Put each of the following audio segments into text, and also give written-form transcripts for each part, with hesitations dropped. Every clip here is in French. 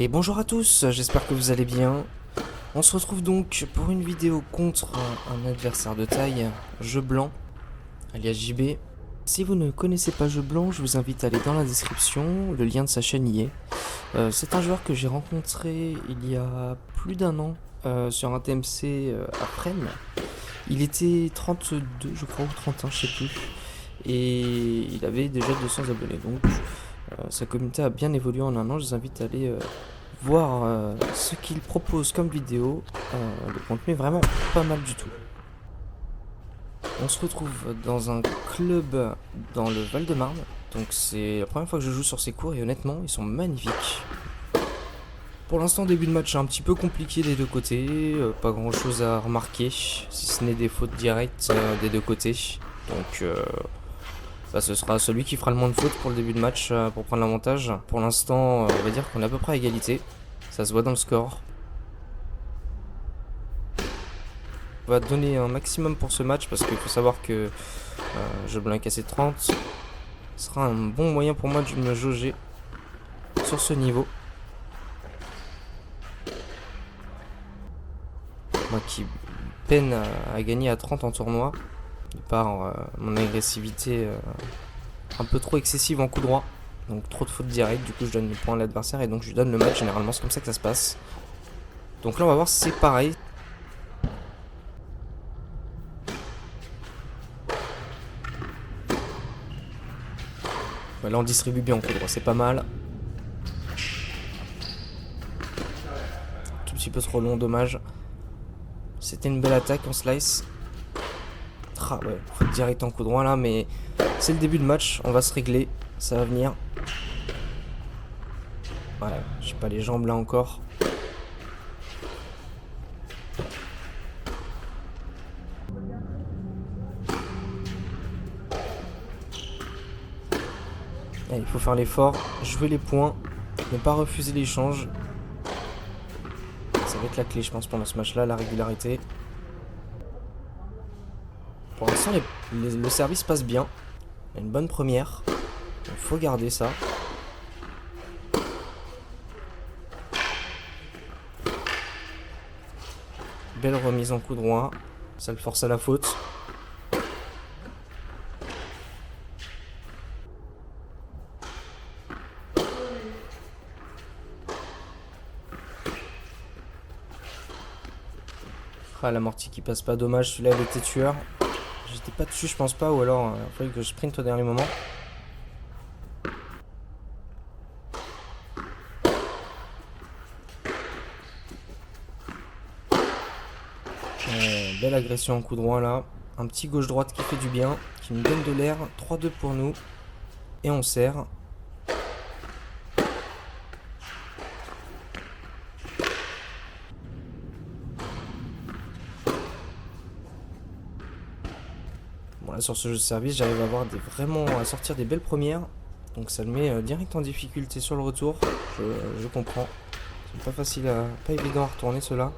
Et bonjour à tous, j'espère que vous allez bien. On se retrouve donc pour une vidéo contre un adversaire de taille, Jeu Blanc, alias JB. Si vous ne connaissez pas Jeu Blanc, je vous invite à aller dans la description, le lien de sa chaîne y est. C'est un joueur que j'ai rencontré il y a plus d'un an sur un TMC à Fresnes. Il était 32 je crois ou 31, je sais plus. Et il avait déjà 200 abonnés, donc sa communauté a bien évolué en un an. Je vous invite à aller voir ce qu'il propose comme vidéo. Le contenu est vraiment pas mal du tout. On se retrouve dans un club dans le Val-de-Marne. Donc c'est la première fois que je joue sur ces cours et honnêtement ils sont magnifiques. Pour l'instant, début de match un petit peu compliqué des deux côtés, pas grand chose à remarquer, si ce n'est des fautes directes des deux côtés. Donc ce sera celui qui fera le moins de fautes pour le début de match pour prendre l'avantage. Pour l'instant, on va dire qu'on est à peu près à égalité, ça se voit dans le score. On va donner un maximum pour ce match parce qu'il faut savoir que Jeu Blanc est cassé 30. Ce sera un bon moyen pour moi de me jauger sur ce niveau. Moi qui peine à gagner à 30 en tournoi, de par mon agressivité un peu trop excessive en coup droit. Donc trop de fautes directes, du coup je donne les points à l'adversaire et donc je lui donne le match. Généralement c'est comme ça que ça se passe. Donc là on va voir si c'est pareil. Là on distribue bien en coup droit, c'est pas mal. Tout petit peu trop long, dommage. C'était une belle attaque en slice. Ah ouais, faute direct en coup droit là, mais c'est le début de match, on va se régler, ça va venir. Ouais, j'ai pas les jambes là encore. Allez, il faut faire l'effort, jouer les points, ne pas refuser l'échange. Ça va être la clé je pense pendant ce match là, la régularité. Pour l'instant le service passe bien. Il y a une bonne première. Il faut garder ça. Belle remise en coup droit. Ça le force à la faute. Ah, l'amorti qui passe pas, dommage, celui-là il était tueur. J'étais pas dessus je pense pas, ou alors il fallait que je sprint au dernier moment. Belle agression en coup droit là. Un petit gauche-droite qui fait du bien, qui nous donne de l'air. 3-2 pour nous. Et on serre. Bon là sur ce jeu de service j'arrive à avoir vraiment à sortir des belles premières. Donc ça le met direct en difficulté sur le retour. Je comprends. C'est pas facile pas évident à retourner cela.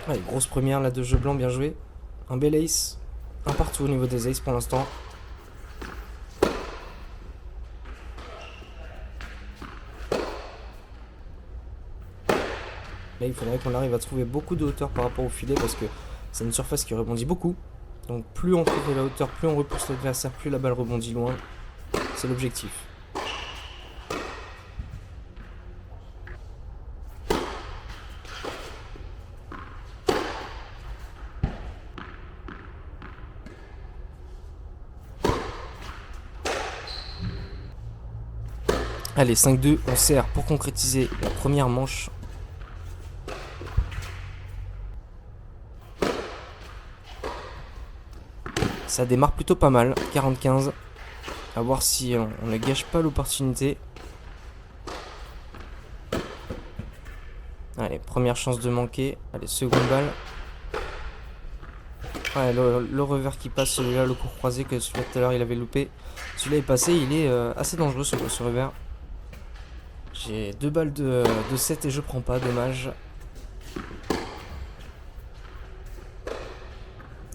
Allez, grosse première là de Jeu Blanc, bien joué. Un bel ace. Un partout au niveau des aces pour l'instant. Là il faudrait qu'on arrive à trouver beaucoup de hauteur par rapport au filet parce que c'est une surface qui rebondit beaucoup. Donc plus on trouve de la hauteur, plus on repousse l'adversaire, plus la balle rebondit loin. C'est l'objectif. Allez, 5-2, on serre pour concrétiser la première manche. Ça démarre plutôt pas mal, 40-15. A voir si on ne gâche pas l'opportunité. Allez, première chance de manquer. Allez, seconde balle. Ouais, le revers qui passe, celui-là, le coup croisé que celui-là tout à l'heure il avait loupé. Celui-là est passé, il est assez dangereux ce revers. J'ai 2 balles de 7 et je prends pas, dommage.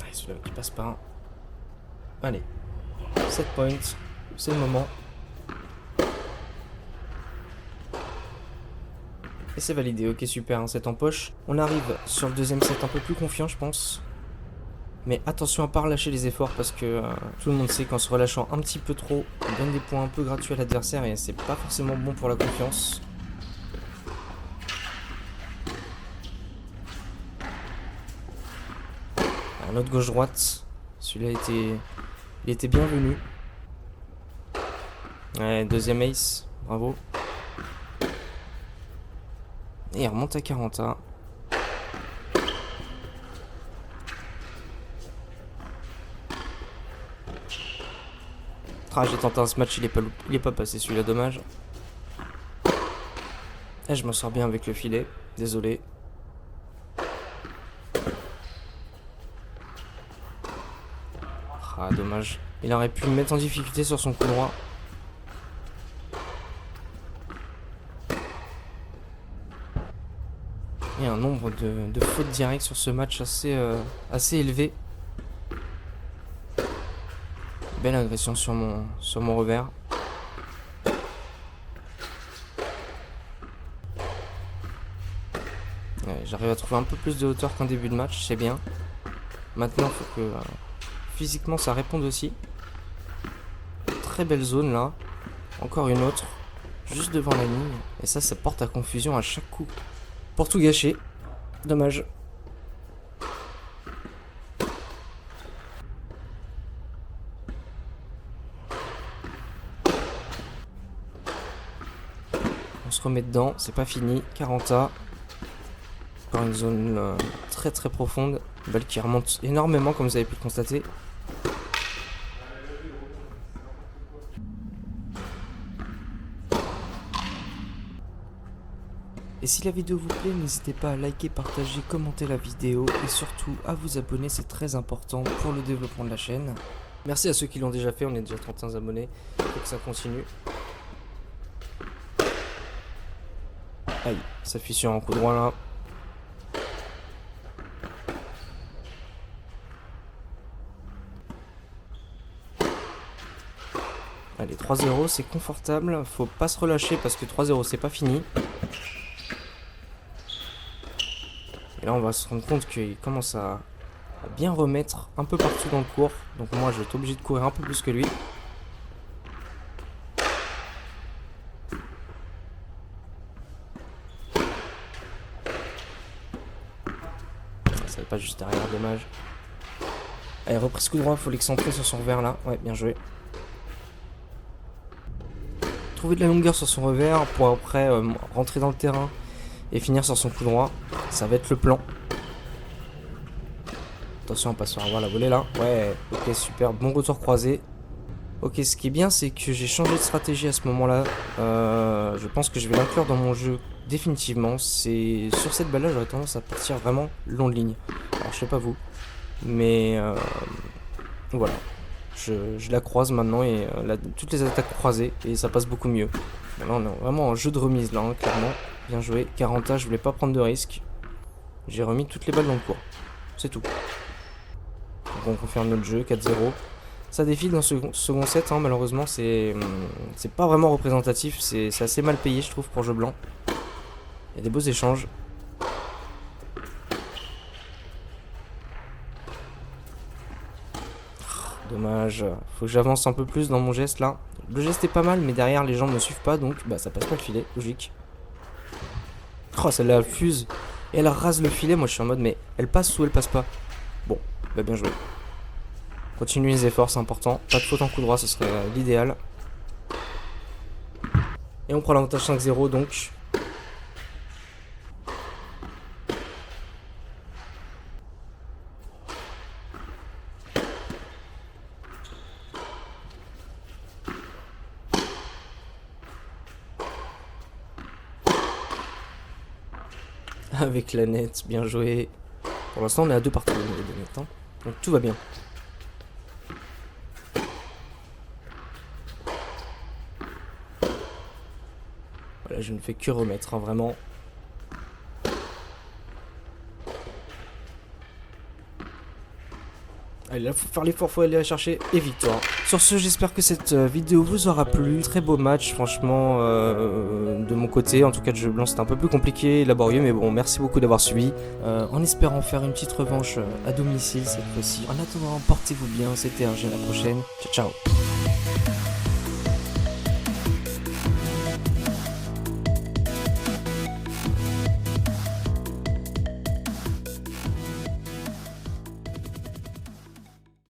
Allez, celui-là qui passe pas. Allez, 7 points, c'est le moment. Et c'est validé, ok super, un set en poche. On arrive sur le deuxième set un peu plus confiant je pense. Mais attention à pas relâcher les efforts parce que tout le monde sait qu'en se relâchant un petit peu trop, on donne des points un peu gratuits à l'adversaire et c'est pas forcément bon pour la confiance. Un autre gauche-droite, celui-là il était bienvenu. Ouais, deuxième ace, bravo. Et il remonte à 40A. Ah, j'ai tenté un smash, il est pas passé celui-là, dommage. Et je m'en sors bien avec le filet, désolé. Ah, dommage. Il aurait pu me mettre en difficulté sur son coup droit. Il y a un nombre de fautes directes sur ce match assez élevé. Belle agression sur mon revers. Ouais, j'arrive à trouver un peu plus de hauteur qu'en début de match, c'est bien. Maintenant, il faut que physiquement ça réponde aussi. Très belle zone là. Encore une autre. Juste devant la ligne. Et ça porte à confusion à chaque coup. Pour tout gâcher. Dommage. On se remet dedans, c'est pas fini. 40A. Encore une zone très très profonde. Balle qui remonte énormément comme vous avez pu le constater. Et si la vidéo vous plaît, n'hésitez pas à liker, partager, commenter la vidéo et surtout à vous abonner, c'est très important pour le développement de la chaîne. Merci à ceux qui l'ont déjà fait, on est déjà 31 abonnés, il faut que ça continue. Aïe, ça fissure en coup droit là. Allez, 3-0, c'est confortable, faut pas se relâcher parce que 3-0 c'est pas fini. Et là on va se rendre compte qu'il commence à bien remettre un peu partout dans le court. Donc moi je vais être obligé de courir un peu plus que lui. Ça va pas juste derrière, dommage. Allez, reprise coup droit, faut l'excentrer sur son revers là. Ouais, bien joué. Trouver de la longueur sur son revers pour après rentrer dans le terrain et finir sur son coup droit. Ça va être le plan. Attention à pas se faire avoir la volée là. Ouais, ok, super, bon retour croisé. Ok, ce qui est bien, c'est que j'ai changé de stratégie à ce moment-là. Je pense que je vais l'inclure dans mon jeu définitivement. C'est sur cette balle-là, j'aurais tendance à partir vraiment long de ligne. Alors, je sais pas vous, mais voilà. Je la croise maintenant et toutes les attaques croisées et ça passe beaucoup mieux. Maintenant, on est vraiment en jeu de remise là, hein, clairement. Bien joué. 40A, je voulais pas prendre de risque. J'ai remis toutes les balles dans le cours. C'est tout. Donc on confirme notre jeu, 4-0. Ça défile dans ce second set, hein, malheureusement c'est pas vraiment représentatif, c'est assez mal payé je trouve pour jeu blanc. Il y a des beaux échanges. Dommage, faut que j'avance un peu plus dans mon geste là. Le geste est pas mal mais derrière les gens me suivent pas donc bah ça passe pas le filet, logique. Oh celle-là elle fuse et elle rase le filet, moi je suis en mode mais elle passe ou elle passe pas. Bon, bah bien joué. Continuez les efforts, c'est important. Pas de faute en coup droit, ce serait l'idéal. Et on prend l'avantage 5-0 donc. Avec la net, bien joué. Pour l'instant, on est à 2 partout au niveau des nets, hein. Donc tout va bien. Voilà, je ne fais que remettre, hein, vraiment. Allez, là, faut faire l'effort, faut aller la chercher et victoire. Sur ce, j'espère que cette vidéo vous aura plu. Très beau match, franchement, de mon côté. En tout cas, le jeu blanc, c'était un peu plus compliqué, laborieux, mais bon, merci beaucoup d'avoir suivi. En espérant faire une petite revanche à domicile cette fois-ci. En attendant, portez-vous bien, c'était RG, à la prochaine. Ciao, ciao.